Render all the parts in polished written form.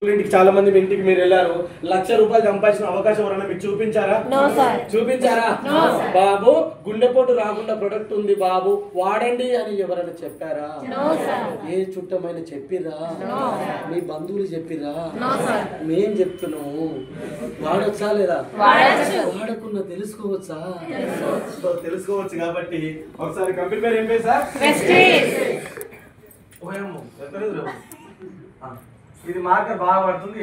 ఇంటికి చాలా మంది ఇంటికి మీరు వెళ్ళారు, 1,00,000 రూపాయలు సంపాదించిన అవకాశం ఎవరైనా మీకు చూపించారా? చూపించారా? బాబు గుండెపోటు రాకుండా ప్రొడక్ట్ ఉంది బాబు వాడండి అని ఎవరైనా చెప్పారా? ఏ చుట్టమైన చెప్పిరా? మీ బంధువులు చెప్పిరా? మేం చెప్తున్నాము. వాడొచ్చా లేదా? వాడకుండా తెలుసుకోవచ్చా? తెలుసుకోవచ్చు. కాబట్టి ఒకసారి కంపెనీ పేరు ఏం పేరు సార్? ఇది మార్కెట్ బాగా పడుతుంది.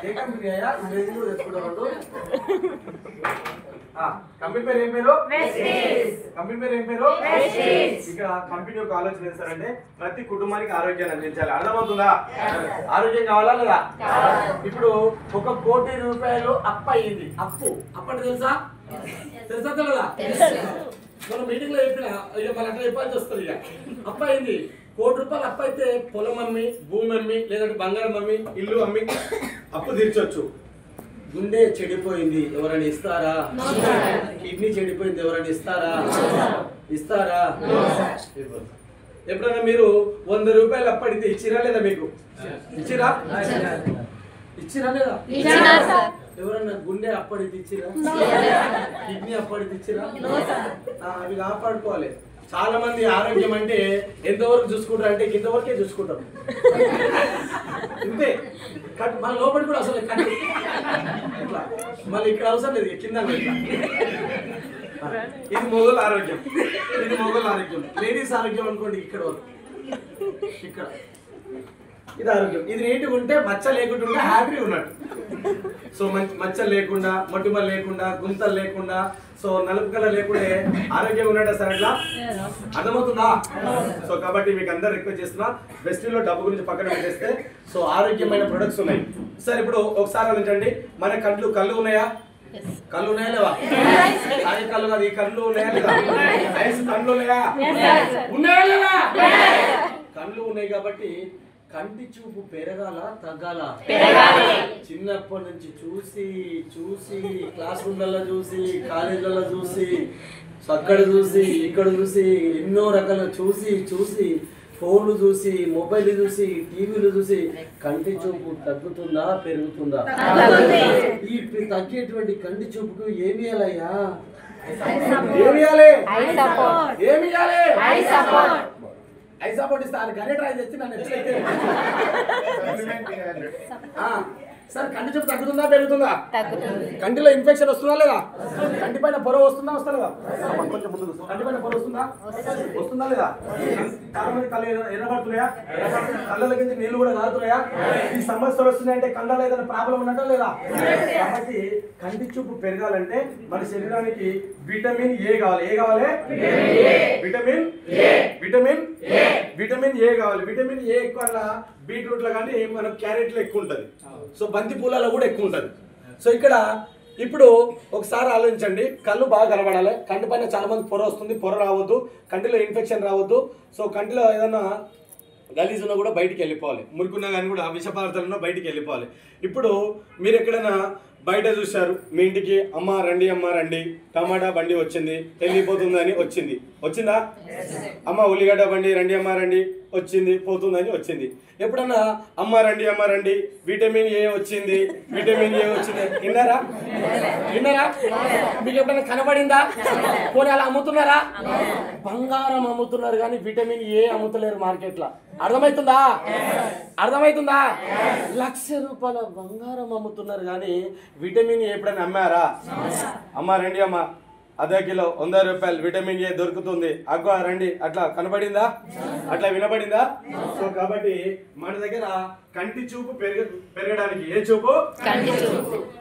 ఏ కంపెనీ అయ్యా? కంపెనీ పేరు ఏం పేరు? కంపెనీ పేరు ఏం పేరు? ఇక్కడ కంపెనీ యొక్క ఆలోచన ఏం సార్ అంటే ప్రతి కుటుంబానికి ఆరోగ్యాన్ని అందించాలి. అర్థమవుతుందా? ఆరోగ్యం కావాలా లేదా? ఇప్పుడు 1 కోటి రూపాయలు అప్పు అయ్యింది. అప్పు అప్పటి తెలుసా? తెలుసా తెలదా? మన మీటింగ్ లో చెప్పిన ఇక మన అట్లా చెప్పాల్సి వస్తుంది. ఇక అప్పు అయింది. 1 కోటి రూపాయలు అప్పు అయితే పొలం అమ్మి, భూమి అమ్మి, లేదంటే బంగారం అమ్మి, ఇల్లు అమ్మి అప్పు తీర్చొచ్చు. గుండె చెడిపోయింది, ఎవరైనా ఇస్తారా? కిడ్నీ చెడిపోయింది, ఎవరైనా ఇస్తారా? ఇస్తారా? ఎప్పుడైనా మీరు 100 రూపాయలు అప్పడితే ఇచ్చిరా లేదా? మీకు ఇచ్చిరా? ఇచ్చిరా లేదా? ఎవరన్నా గుండె అప్పడితే ఇచ్చిరా? కిడ్నీ అప్పడితే ఇచ్చిరా? అవి కాపాడుకోవాలి. చాలా మంది ఆరోగ్యం అంటే ఎంతవరకు చూసుకుంటారు అంటే ఇంతవరకే చూసుకుంటారు. ఇంతే కట్ మన లోపలి కూడా అసలు కట్ ఇట్లా మళ్ళీ ఇక్కడ అవసరం లేదు, కింద ఇది మొగోళ్ళ ఆరోగ్యం. ఇది మొగోళ్ళ ఆరోగ్యం. లేడీస్ ఆరోగ్యం అనుకోండి ఇక్కడ వరకు, ఇక్కడ ఇది ఆరోగ్యం. ఇది నీట్గా ఉంటే మచ్చ లేకుండా ఉంటే హ్యాపీ ఉన్నట్టు. సో మచ్చ లేకుండా, మొటిమలు లేకుండా, గుంతలు లేకుండా, సో నలుపు కలర్ లేకుండా ఆరోగ్యంగా ఉన్నట్టు సార్. అట్లా అర్థమవుతుందా? సో కాబట్టి మీకు అందరు రిక్వెస్ట్ చేస్తున్నా, వెస్టిలో డబ్బు గురించి పక్కన పెట్టేస్తే సో ఆరోగ్యమైన ప్రొడక్ట్స్ ఉన్నాయి సార్. ఇప్పుడు ఒకసారి ఆలోచించండి, మన కళ్ళు ఉన్నాయా? కళ్ళు ఉన్నాయా లేవా? అదే కళ్ళు కాదు, ఈ కళ్ళు ఉన్నాయా లేదా? ఐస్ కళ్ళు ఉన్నాయా? ఉన్నాయా లేదా? కళ్ళు ఉన్నాయి కాబట్టి కంటి చూపు పెరగాల తగ్గాల? చిన్నప్పటి నుంచి చూసి చూసి క్లాస్ రూమ్లలో చూసి, కాలేజీలలో చూసి, అక్కడ చూసి, ఇక్కడ చూసి, ఎన్నో రకాల చూసి చూసి, ఫోన్లు చూసి, మొబైల్ చూసి, టీవీలు చూసి కంటి చూపు తగ్గుతుందా పెరుగుతుందా? ఈ తగ్గేటువంటి కంటి చూపుకు ఏమి ఇవ్వాలయ్యా? ఐ సపోర్ట్ ఇస్తా గనే ట్రై చేసి నన్ను ఎట్లయితే సార్ కంటి చూపు తగ్గుతుందా పెరుగుతుందా? కంటిలో ఇన్ఫెక్షన్ వస్తుందా లేదా? కంటి పైన పొర వస్తుందా వస్తుందా? కొంచెం ముందు కంటి పైన పొర వస్తుందా లేదా? చాలా మంది కళ్ళు ఎర్రబడుతున్నాయా? కళ్ళ నుంచి నీళ్లు కూడా కారుతున్నాయా? ఈ సమస్యలు వస్తున్నాయంటే కళ్ళలో ఏదైనా ప్రాబ్లం ఉన్నట్టా లేదా? కాబట్టి కంటి చూపు పెరగాలంటే మన శరీరానికి విటమిన్ ఏ కావాలి. ఏ కావాలి? విటమిన్ ఏ కావాలి. విటమిన్ ఏ ఎక్కువ బీట్రూట్లో కానీ మన క్యారెట్లో ఎక్కువ ఉంటుంది. సో బంతి పూలలో కూడా ఎక్కువ ఉంటుంది. సో ఇక్కడ ఇప్పుడు ఒకసారి ఆలోచించండి, కళ్ళు బాగా కనబడాలి. కంటి పైన చాలా మంది పొర వస్తుంది, పొర రావద్దు, కంటిలో ఇన్ఫెక్షన్ రావద్దు. సో కంటిలో ఏదైనా గలీజ్ ఉన్నా కూడా బయటికి వెళ్ళిపోవాలి, మురుకున్నా కానీ కూడా విష పదార్థాలున్నా బయటికి వెళ్ళిపోవాలి. ఇప్పుడు మీరు ఎక్కడైనా బయట చూశారు, మీ ఇంటికి అమ్మ రండి టమాటా బండి వచ్చింది, వెళ్ళిపోతుందని వచ్చిందా? అమ్మ ఉల్లిగడ్డ బండి రండి వచ్చింది, పోతుందని వచ్చింది. ఎప్పుడన్నా అమ్మ రండి విటమిన్ ఏ వచ్చింది విన్నారా? మీకు ఎప్పుడైనా కనబడిందా? పోనీ అలా అమ్ముతున్నారా? బంగారం అమ్ముతున్నారు కానీ విటమిన్ ఏ అమ్ముతలేరు మార్కెట్లో. అర్థమవుతుందా? 1,00,000 రూపాయల బంగారం అమ్ముతున్నారు కానీ విటమిన్ ఏ ఎప్పుడైనా అమ్మారా? అమ్మ రండి అమ్మ అర్ధ కిలో 100 రూపాయలు విటమిన్ ఏ దొరుకుతుంది, అగ్గ రండి అట్లా కనబడిందా? అట్లా వినబడిందా? సో కాబట్టి మన దగ్గర కంటి చూపు పెరగడానికి ఏ చూపు?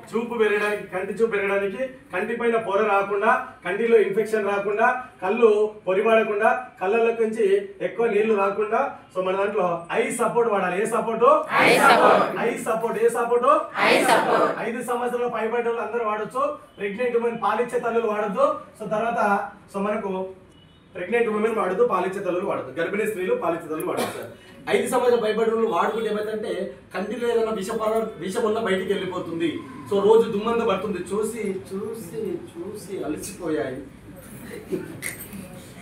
చూపు పెరగడానికి, కంటి చూపు పెరగడానికి, కంటి పైన పొర రాకుండా, కంటిలో ఇన్ఫెక్షన్ రాకుండా, కళ్ళు పొరిపడకుండా, కళ్ళలోకి నుంచి ఎక్కువ నీళ్లు రాకుండా సో మన దాంట్లో ఐ సపోర్ట్ వాడాలి. ఏ సపోర్టు? Eye support. ఏ సపోర్టు? 5 సంవత్సరాల పైబడ్డ వాళ్ళు అందరూ వాడచ్చు. ప్రెగ్నెంట్ ఉమెన్, పాలిచ్చే తల్లులు వాడద్దు. సో తర్వాత సో మనకు ప్రెగ్నెంట్ ఉమెన్ వాడద్దు, పాలిచ్చే తల్లులు వాడద్దు, గర్భిణీ స్త్రీలు పాలిచ్చే తల్లులు వాడచ్చు. 5 సంవత్సరాల పైబడ్డ వాడుకుంటే ఏమైందంటే కంటిలో ఏదైనా విషం ఉన్న బయటికి వెళ్ళిపోతుంది. సో రోజు దుమ్మంద పడుతుంది. చూసి చూసి చూసి అలసిపోయాయి,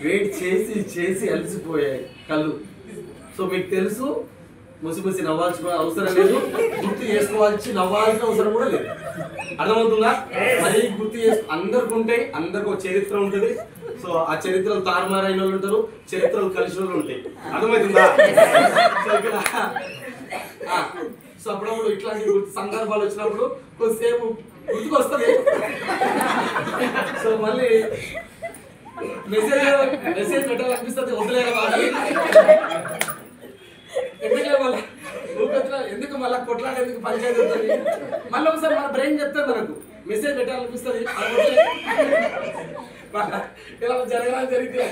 వెయిట్ చేసి చేసి అలసిపోయాయి కళ్ళు. సో మీకు తెలుసు ముసి నవ్వాల్సిన అవసరం లేదు, గుర్తు చేసుకోవాల్సి నవ్వాల్సిన అవసరం కూడా లేదు. అర్థమవుతుందా? మరి గుర్తు అందరికి ఉంటాయి, అందరికి ఒక చరిత్ర ఉంటుంది. సో ఆ చరిత్రలు తారుమారైన వాళ్ళు ఉంటారు, చరిత్రలు కలిసిన వాళ్ళు ఉంటాయి. అర్థమవుతుందా? సో ఇక్కడ సో అప్పుడప్పుడు ఇట్లాంటి సందర్భాలు వచ్చినప్పుడు కొద్దిసేపు గుర్తుకు వస్తుంది. సో మళ్ళీ మెసేజ్ పెట్టాలనిపిస్తుంది, వదిలేరు వాళ్ళు. ఎందుకు మళ్ళీ కొట్లాట, ఎందుకు పంచాయతీ ఉంటుంది? మళ్ళీ ఒకసారి మన బ్రెయిన్ చెప్తే మనకు మెసేజ్ పెట్టాలనిపిస్తుంది. ఇలా జరగడానికి జరిగితే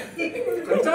కొంచెం